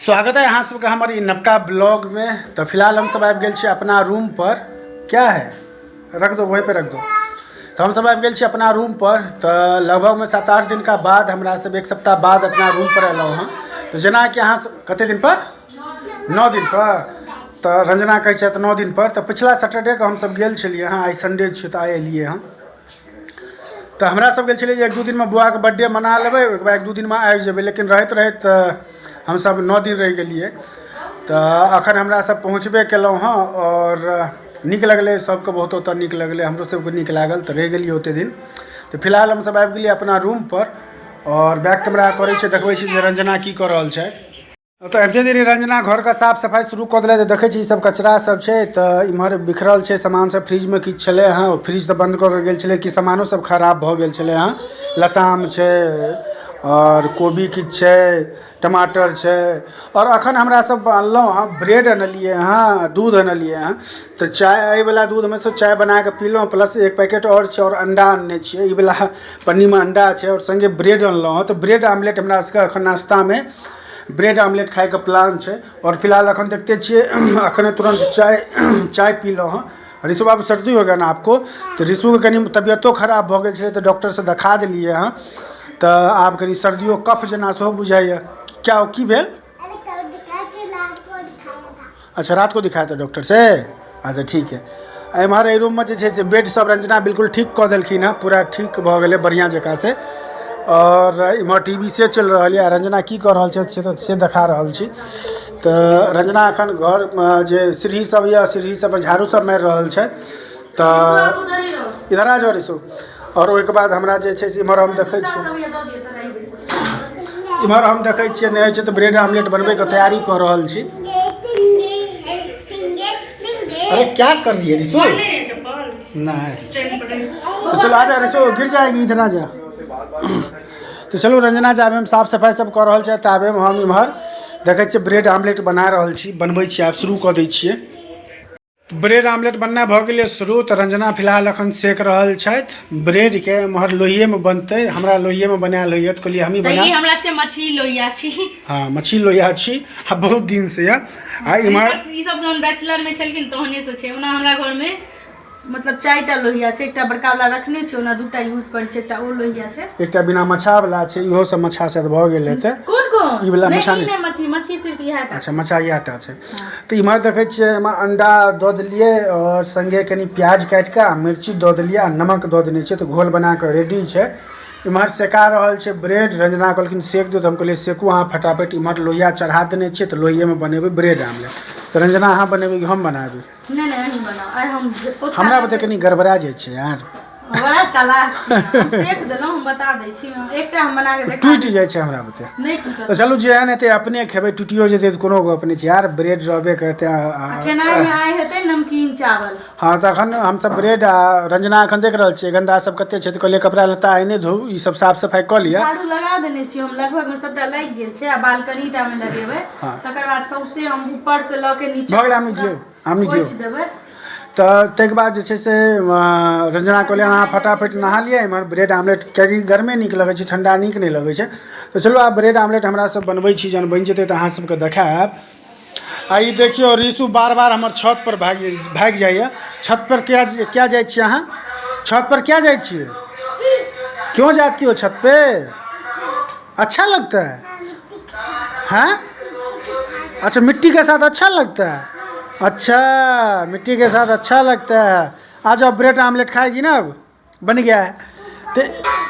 स्वागत है यहाँ सबका हमारी नवका ब्लॉग में। तो फिलहाल हम सब आबि गेल छी अपना रूम पर। क्या है, रख दो वहीं पे रख दो। तो हम सब आबि गेल छी अपना रूम पर। तो लगभग में 7-8 दिन का बाद हमरा सब 1 सप्ताह बाद अपना रूम पर अयलहुँ हँ। तो जेना कि अहाँ कते दिन पर 9 दिन पर। तो रंजना कहै छै 9 दिन पर। तो पिछला सैटरडे के हम सब गेल छलिए हँ। आइ संडे छै तो आइ एलिए हँ। तो हमरा सब गेल छलिए 1-2 दिन में बुआ के बर्थडे मना लेबै, ओहिके बाद 1-2 दिन में आबि जेबै। लेकिन रहैत हम सब 9 दिन रह गेलिए। तो अखन हमरा सब पहुँचबे केलहुँ हँ और नीक लगलै, सबके बहुत ओतऽ नीक लगलै, हमरो सबके नीक लागल। तो रह गेलिए ओते दिन। तो फिलहाल हम सब आबि गेलिए अपना रूम पर और बैक कैमरा करै छै, देखबै छी जे रंजना की कऽ रहल छै। तो अबिते देरी रंजना घर का साफ सफाई शुरू कऽ देलै। तो देखै छी सब कचरा सब छै। तो इम्हर बिखरल छै सामान सब, फ्रिज में किछु छलै हँ, फ्रिज तो बंद कऽ के गेल छलै कि सामानो सब खराब भऽ गेल छलै हँ। लताम छै और कोबी किछु छै, टमाटर छै। और अखन हमरा सब अनलहुँ हँ ब्रेड अनलिए हँ, दूध अनलिए हँ। तो चाय एहिवला दूध में से चाय बना के पीलहुँ, प्लस 1 पैकेट और छै और अंडा अनने छियै। ई वाला पन्नी में अंडा छै और संगे ब्रेड अनलहुँ हँ। तो ब्रेड आमलेट हमरा सबके अखन नाश्ता में ब्रेड आमलेट खाए के प्लान छै। और फिलहाल अखन देखते छियै अखने तुरंत चाय पीलहुँ हँ। ऋषु बाबू सर्दी हो गया ना आपको? तो ऋषु के कनी तबियतो खराब भऽ गेल छलै, तो डॉक्टर से देखा देलिए हँ। तो आब कनी सर्दियों कफ जेना सेहो बुझाइए। क्या की भेल? अच्छा रात को दिखाया था डॉक्टर से। अच्छा ठीक है। एम्हर एहि रूम में जे छै से बेड सब रंजना बिल्कुल ठीक कऽ देलखिन हँ, पूरा ठीक भऽ गेलै बढ़िया जकाँ से। और इम्हर टीवी से चल रहा है। रंजना की कर रहल छै से देखा रहल छी। तो रंजना अखन घर में जे सीढ़ी सब या सीढ़ी सब पर झाड़ू सब मारि रहल छै। तो इधर आ जाओ ऋषु। और ओहिके बाद हमरा जे छै से इम्हर हम देखै छियै, इम्हर हम देखै छियै नहि होइ छै तो ब्रेड आमलेट बनबै के तैयारी कऽ रहल छी। अरे क्या कर रही है ऋषु? नहीं तो चलो आजा ऋषु, गिर जाएगी, इधर आ जा। तो चलो रंजना जाबे हम साफ सफाई सब कर रहल छै, ताबे हम इम्हर देखै छियै ब्रेड आमलेट बना रहल छी, बनबै छी। आब शुरू कऽ दै छियै। ब्रेड आमलेट बनना भऽ गेलै शुरू। तो रंजना फिलहाल अखन सेक रहल छथि ब्रेड के। इम्हर लोहिए में बनतै, हमरा लोहिए में बनायल होइए तो कहलिए हमही बना। हमरा सबके मछली लोहिया छी। हाँ मछली लोहिया छी बहुत दिन से है। आ इम्हर ई सब जहन बैचलर में छलखिन तहने से छै। ओना हमरा घर में मतलब 4टा लोहिया छै, एकटा बड़का वाला रखने छै, ओना 2टा यूज करै छै, एकटा ओ लोहिया छै, एकटा बिना मछा वाला छै। इहो सब मछा से भऽ गेल हेतै। कोन ई वाला मछा नहीं मछली सिर्फ इहा टा। अच्छा मछा इएहटा छै। तो इम्हर देखै छियै एहिमे अंडा दऽ देलिए और संगे कनी प्याज काटि के मिर्ची दऽ देलिए आ नमक दऽ देने छै। तो घोल बना के रेडी छै। इम्हर सेका रहल छै ब्रेड। रंजना कहलखिन सेक दो, तो हम कहलिए सेकू अहाँ फटाफट। इम्हर लोहिया चढ़ा देने छियै तो लोहिए में बनेबै ब्रेड आमलेट। तो रंजना अहाँ बनेबै कि हम बनाबी? नहीं अहीं बनाओ। आइ हम हमरा बते कनी गड़बड़ा जाइ छै यार, बड़ा चालाक हम सेक देलहुं, हम बता दै छी। एकटा हम बना के देखा टूटि जाइ छै हमरा बते। नहीं टूटत। तो चलू जेहन हेतै अपने खेबै, टूटियो जेतै तो कोनो गप नहीं छै यार। ब्रेड रहबे करतै। खेनाइ में आइ हेतै नमकीन चावल। हाँ तो अखन हम सब ब्रेड रंजना अखन देख रहल छियै गंदा सब कते छै। तो कहलिए कपड़ा लत्ता आइने धो, ई सब साफ सफाई कऽ लिअ। झाड़ू लगा देने छी हम, लगभग में सबटा लागि गेल छै। आ बालकनी टा में लगेबै। तकर बाद सौंसे हम ऊपर से ल के नीचे भऽ गेल। हम पोछि देबै। तो ताहिके बाद जे छै से रंजना कहलिए अहाँ फटाफट नहा लिअ। इम्हर ब्रेड आमलेट किएकि गर्मे नीक लगै छै, ठंडा नीक नहीं लगै छै। तो चलो आब ब्रेड आमलेट हमरा सब बनबै छी, जहन बनि जेतै तो अहाँ सबके देखाएब। आई देखियो ऋषु बार बार हमर छत पर भागि जाइए। छत पर क्या जाइ छियै अहाँ? छत पर क्या जाइ छियै? क्यों जाती हो छत पे? अच्छा लगता है? हाँ अच्छा मिट्टी के साथ अच्छा लगता है। अच्छा मिट्टी के साथ अच्छा लगता है। आ जाओ ब्रेड आमलेट खाएगी ना? अब बन गया है तो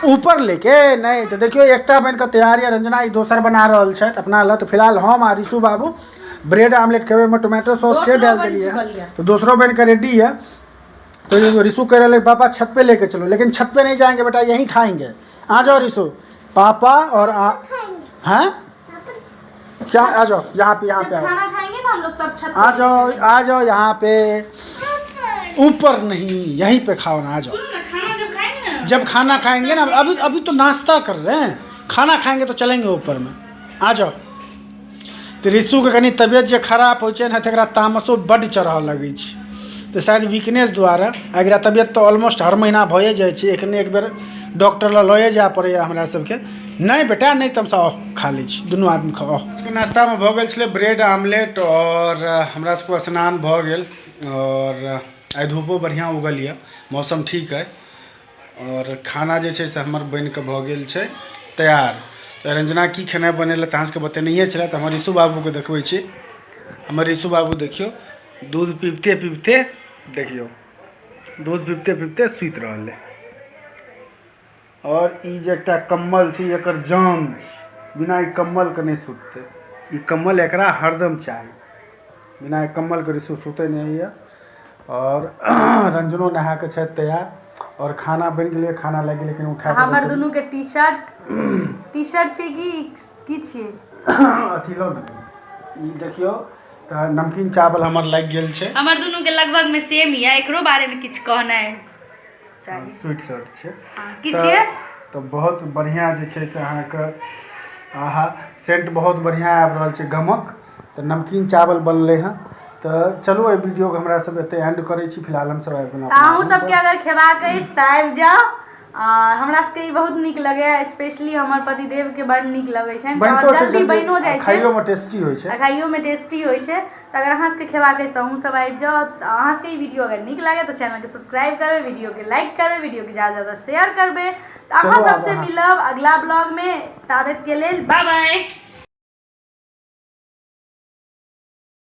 ऊपर लेके नहीं। तो देखियो एकटा बन के तैयार है। रंजना ई दोसर बना रहल छै अपना ल। तो फिलहाल हम आ ऋषु बाबू ब्रेड आमलेट खेबे में टोमेटो सॉस से डाल दिए। तो दूसरों बन के रेडी है। तो ऋषु कह रहे पापा छत पे लेके चलो, लेकिन छत पे नहीं जाएंगे बेटा, यहीं खाएंगे। आ जाओ ऋषु, पापा और हैं क्या? आ जाओ यहाँ पे खाना खाएंगे ना हम लोग तब छत पे आ जाओ यहाँ पे। ऊपर नहीं यहीं पे खाओ ना, आ जाओ। खाना जब खाएंगे ना, जब खाना खाएंगे ना, अभी तो नाश्ता कर रहे हैं, खाना खाएंगे तो चलेंगे ऊपर में। आ जाओ। तो ऋषु के कनी तबियत जे खराब हो छै ना, तकरा तामसो बड्ड चढ़ऽ लगै छै। तो शायद वीकनेस द्वारा एकरा तबियत तो ऑलमोस्ट हर महीना भए जाइ छै। एक बेर डॉक्टर लए लए जाए पड़ैए हमरा सबके, नहीं बेटा नहीं तुम सब खा ली दुनू आदमी खाओ। इसके नाश्ता में भऽ गेल छलै ब्रेड आमलेट और हमरा सबके स्नान भऽ गेल और आइ धूपो बढ़िया उगल यऽ, मौसम ठीक है और खाना जे छै से हमर बनि कऽ भऽ गेल छै तैयार। तो रंजना की खेनाइ बनेलक तऽ अहाँ सबके बतेनैहे छलै। तऽ हमर ऋषु बाबूके देखबै छी। हमर ऋषु बाबू देखियौ दूध पीबते पीबते देखियौ दूध पीबते पीबते सुति रहल है। और ई जे एकटा कम्बल छै एकर जान छै, बिना ई कम्बल के नहीं सुतते। ई कम्बल एकरा हरदम चाही, बिना ई कम्बल के ऋषु सुते नहीं है। और रंजनो नहा के छै तैयार और खाना बनि गेलै, खाना लागि गेलै लेकिन उठा के हमर दुनू के टी शर्ट छै कि की छियै अथी लो न ई देखियो तऽ नमकीन चावल हमर लागि गेल छै। हमर दुनू के लगभग में सेम ही है, एकरो बारे में किछ कहनाइ चाहिए। स्वीट शर्ट छै की छियै तऽ बहुत बढ़िया जे छै से अहाँके आहा सेंट बहुत बढ़िया आबि रहल छै गमक। तऽ नमकीन चावल बनलै हँ। तऽ चलू एहि वीडियो के हमरा सब एते एंड करै छी। फिलहाल हम सब आबि गेलहुँ अहूँ सबके अगर खेबाक अछि तऽ आबि जाउ। हमरा सबके ई बहुत नीक लगैया, स्पेशली हमर पतिदेव के बड़ नीक लगै छनि, बहुत जल्दी बनियो जाइ छै, खाइयो में टेस्टी होइ छै, खाइयो में टेस्टी होइ छै। तऽ अगर अहाँ सबके खेबाक अछि तऽ अहूँ सब आबि जाउ। अहाँ सबके ई वीडियो अगर नीक लागे तऽ चैनल के सब्सक्राइब करबै, वीडियो के लाइक करबै, वीडियो के ज्यादा ज्यादा शेयर करबै। तऽ अहाँ सबसे मिलब अगला ब्लॉग में। ताबत के लेल बाय बाय।